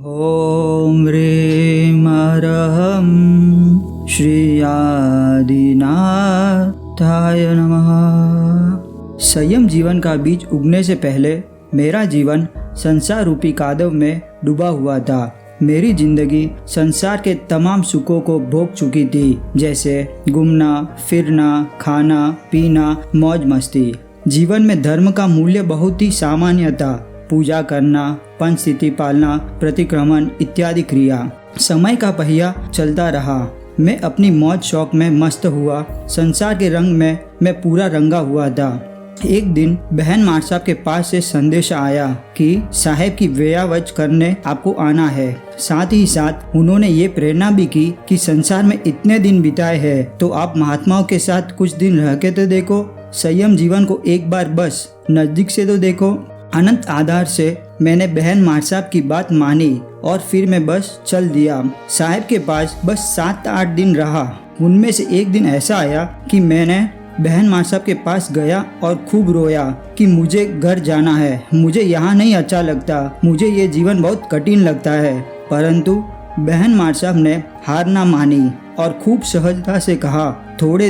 ॐ ह्रीं अरहं श्री आदिनाथाय नमः। संयम जीवन का बीज उगने से पहले मेरा जीवन संसार रूपी कादव में डूबा हुआ था। मेरी जिंदगी संसार के तमाम सुखों को भोग चुकी थी, जैसे घूमना फिरना, खाना पीना, मौज मस्ती। जीवन में धर्म का मूल्य बहुत ही सामान्य था। पूजा करना, पंचस्थिति पालना, प्रतिक्रमण इत्यादि क्रिया। समय का पहिया चलता रहा। मैं अपनी मौज शौक में मस्त हुआ। संसार के रंग में मैं पूरा रंगा हुआ था। एक दिन बहन मार साहब के पास से संदेश आया कि साहेब की व्यावच करने आपको आना है। साथ ही साथ उन्होंने ये प्रेरणा भी की कि संसार में इतने दिन बिताए हैं तो आप महात्माओं के साथ कुछ दिन रह के तो देखो। संयम जीवन को एक बार बस नजदीक से तो देखो। अनंत आधार से मैंने बहन मार साहब की बात मानी और फिर मैं बस चल दिया। साहेब के पास बस 7-8 दिन रहा। उनमें से एक दिन ऐसा आया कि मैंने बहन मार साहब के पास गया और खूब रोया कि मुझे घर जाना है, मुझे यहाँ नहीं अच्छा लगता, मुझे ये जीवन बहुत कठिन लगता है। परंतु बहन मार साहब ने हार ना मानी और खूब सहजता से कहा, थोड़े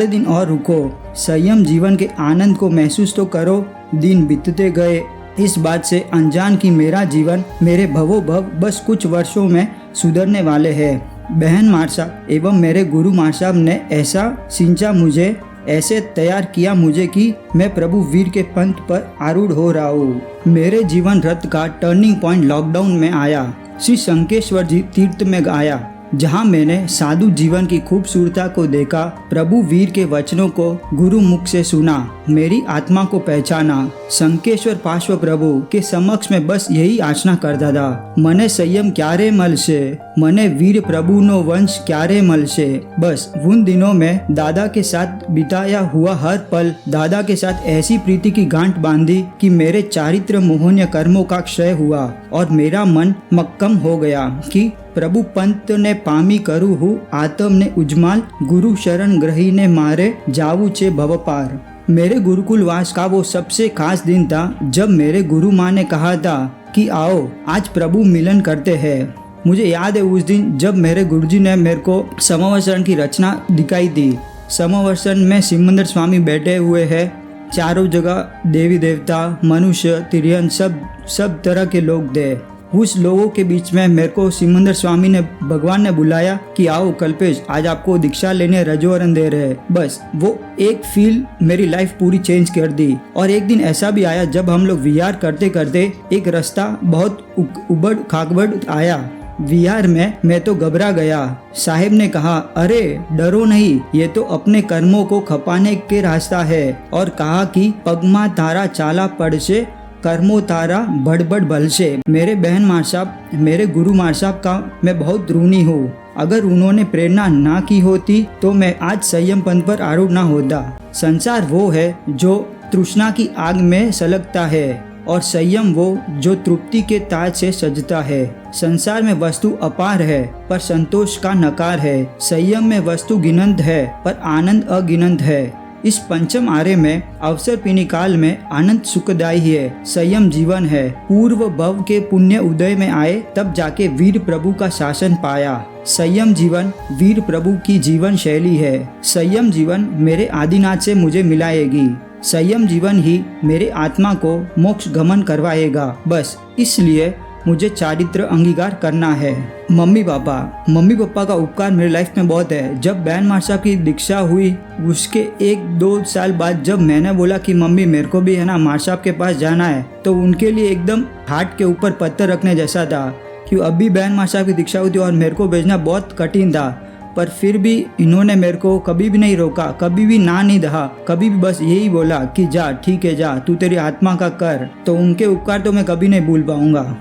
दिन और रुको, संयम जीवन के आनंद को महसूस तो करो। दिन बीतते गए, इस बात से अनजान कि मेरा जीवन मेरे भवो भव बस कुछ वर्षों में सुधरने वाले हैं। बहन मार साहब एवं मेरे गुरु मार साहब ने ऐसा सिंचा मुझे, ऐसे तैयार किया मुझे कि मैं प्रभु वीर के पंथ पर आरूढ़ हो रहा हूँ। मेरे जीवन रथ का टर्निंग पॉइंट लॉकडाउन में आया। श्री शंकेश्वर जी तीर्थ में आया, जहाँ मैंने साधु जीवन की खूबसूरता को देखा, प्रभु वीर के वचनों को गुरु मुख से सुना, मेरी आत्मा को पहचाना। शंकेश्वर पार्श्व प्रभु के समक्ष में बस यही याचना करता था, मने संयम क्यारे मलशे, मने वीर प्रभु नो वंश क्यारे मलशे। बस उन दिनों में दादा के साथ बिताया हुआ हर पल दादा के साथ ऐसी प्रीति की गांठ बांधी कि मेरे चारित्र मोहनीय कर्मों का क्षय हुआ और मेरा मन मक्कम हो गया कि प्रभु पंत ने पामी करू हूँ आत्म ने उजमाल, गुरु शरण ग्रही ने मारे जाऊ चे भव पार। मेरे गुरुकुल वास का वो सबसे खास दिन था जब मेरे गुरु माँ ने कहा था कि आओ आज प्रभु मिलन करते हैं। मुझे याद है उस दिन जब मेरे गुरुजी ने मेरे को समवसरण की रचना दिखाई थी। समवसरण में सिमंदर स्वामी बैठे हुए हैं, चारों जगह देवी देवता, मनुष्य, तिरयन सब तरह के लोग थे। उस लोगों के बीच में मेरे को सिमंदर स्वामी ने, भगवान ने बुलाया कि आओ कल्पेश, आज आपको दीक्षा लेने रजोवरण दे रहे हैं। बस वो एक फील मेरी लाइफ पूरी चेंज कर दी। और एक दिन ऐसा भी आया जब हम लोग विहार करते करते एक रास्ता बहुत उबड़ खाबड़ आया। विहार में मैं तो घबरा गया। साहेब ने कहा, अरे डरो नहीं, ये तो अपने कर्मों को खपाने के रास्ता है। और कहा कि पगमा तारा चाला पड़ से कर्मो तारा बड़बड़ बल से। मेरे बहन मार साहब, मेरे गुरु मार साहब का मैं बहुत ऋणी हूँ। अगर उन्होंने प्रेरणा ना की होती तो मैं आज संयम पंथ पर आरूढ़ ना होता। संसार वो है जो तृष्णा की आग में सलगता है और संयम वो जो तृप्ति के ताज से सजता है। संसार में वस्तु अपार है पर संतोष का नकार है। संयम में वस्तु गिनंत है पर आनंद अगिनंत है। इस पंचम आर्य में अवसर पीनी काल में आनंद सुखदायी है। संयम जीवन है। पूर्व भव के पुण्य उदय में आए तब जाके वीर प्रभु का शासन पाया। संयम जीवन वीर प्रभु की जीवन शैली है। संयम जीवन मेरे आदिनाथ से मुझे मिलाएगी। संयम जीवन ही मेरे आत्मा को मोक्ष गमन करवाएगा। बस इसलिए मुझे चारित्र अंगीकार करना है। मम्मी पापा का उपकार मेरी लाइफ में बहुत है। जब बहन मार साहब की दीक्षा हुई उसके 1-2 साल बाद जब मैंने बोला कि मम्मी मेरे को भी है ना मार साहब के पास जाना है, तो उनके लिए एकदम हार्ट के ऊपर पत्थर रखने जैसा था कि अभी बहन मार साहब की दीक्षा हुई थी और मेरे को भेजना बहुत कठिन था। पर फिर भी इन्होंने मेरे को कभी भी नहीं रोका, कभी भी ना नहीं दहा, कभी भी बस यही बोला कि जा, ठीक है जा, तू तेरी आत्मा का कर। तो उनके उपकार तो मैं कभी नहीं भूल पाऊंगा।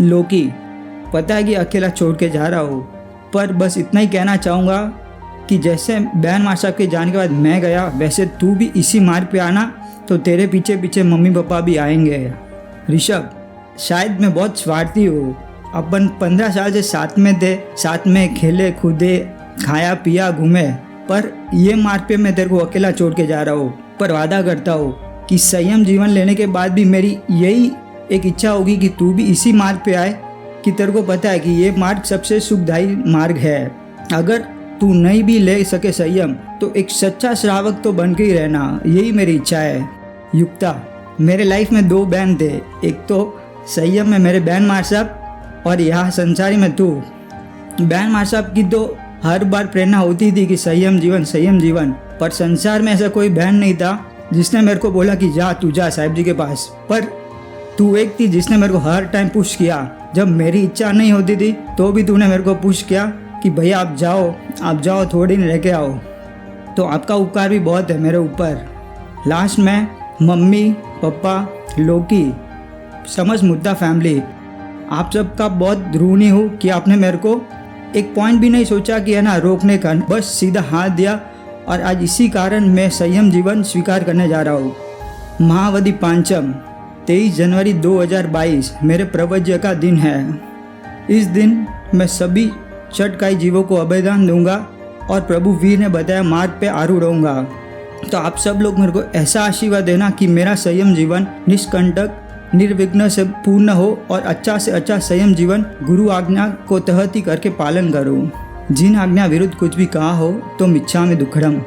लोकी, पता है कि अकेला छोड़ के जा रहा हूँ, पर बस इतना ही कहना चाहूँगा कि जैसे बहन मार साहब के जाने के बाद मैं गया, वैसे तू भी इसी मार्ग पे आना तो तेरे पीछे पीछे मम्मी पापा भी आएंगे। ऋषभ, शायद मैं बहुत स्वार्थी हूँ। अपन 15 साल से साथ में थे, साथ में खेले कूदे, खाया पिया घूमे, पर ये मार्ग पे मैं तेरे को अकेला छोड़ के जा रहा हूँ। पर वादा करता हूँ कि संयम जीवन लेने के बाद भी मेरी यही एक इच्छा होगी कि तू भी इसी मार्ग पे आए कि तेरे को पता है कि ये मार्ग सबसे सुखदायी मार्ग है। अगर तू नहीं भी ले सके संयम तो एक सच्चा श्रावक तो बन के ही रहना, यही मेरी इच्छा है। युक्ता, मेरे लाइफ में 2 बहन थे, एक तो संयम में मेरे बहन मार साहब और यहाँ संसारी में तू। बहन मार साहब की तो हर बार प्रेरणा होती थी कि संयम जीवन, पर संसार में ऐसा कोई बहन नहीं था जिसने मेरे को बोला कि तू जा साहिब जी के पास। पर तू एक थी जिसने मेरे को हर टाइम पुश किया। जब मेरी इच्छा नहीं होती थी तो भी तूने मेरे को पुश किया कि भैया आप जाओ थोड़ी नहीं रह के आओ। तो आपका उपकार भी बहुत है मेरे ऊपर। लास्ट में मम्मी पापा लोकी समझ मुद्दा फैमिली, आप सबका बहुत ऋणी हूँ कि आपने मेरे को एक पॉइंट भी नहीं सोचा कि है ना रोकने का, बस सीधा हाथ दिया। और आज इसी कारण मैं संयम जीवन स्वीकार करने जा रहा हूँ। महावदी पांचम 23 जनवरी 2022 मेरे प्रवज्य का दिन है। इस दिन मैं सभी छठकाई जीवों को अभयदान दूंगा और प्रभु वीर ने बताया मार्ग पे आरूढ़ रहूँगा। तो आप सब लोग मेरे को ऐसा आशीर्वाद देना कि मेरा संयम जीवन निष्कंटक निर्विघ्न से पूर्ण हो और अच्छा से अच्छा संयम जीवन गुरु आज्ञा को तहत ही करके पालन करूं। जिन आज्ञा विरुद्ध कुछ भी कहा हो तो मिच्छामि दुक्कडम।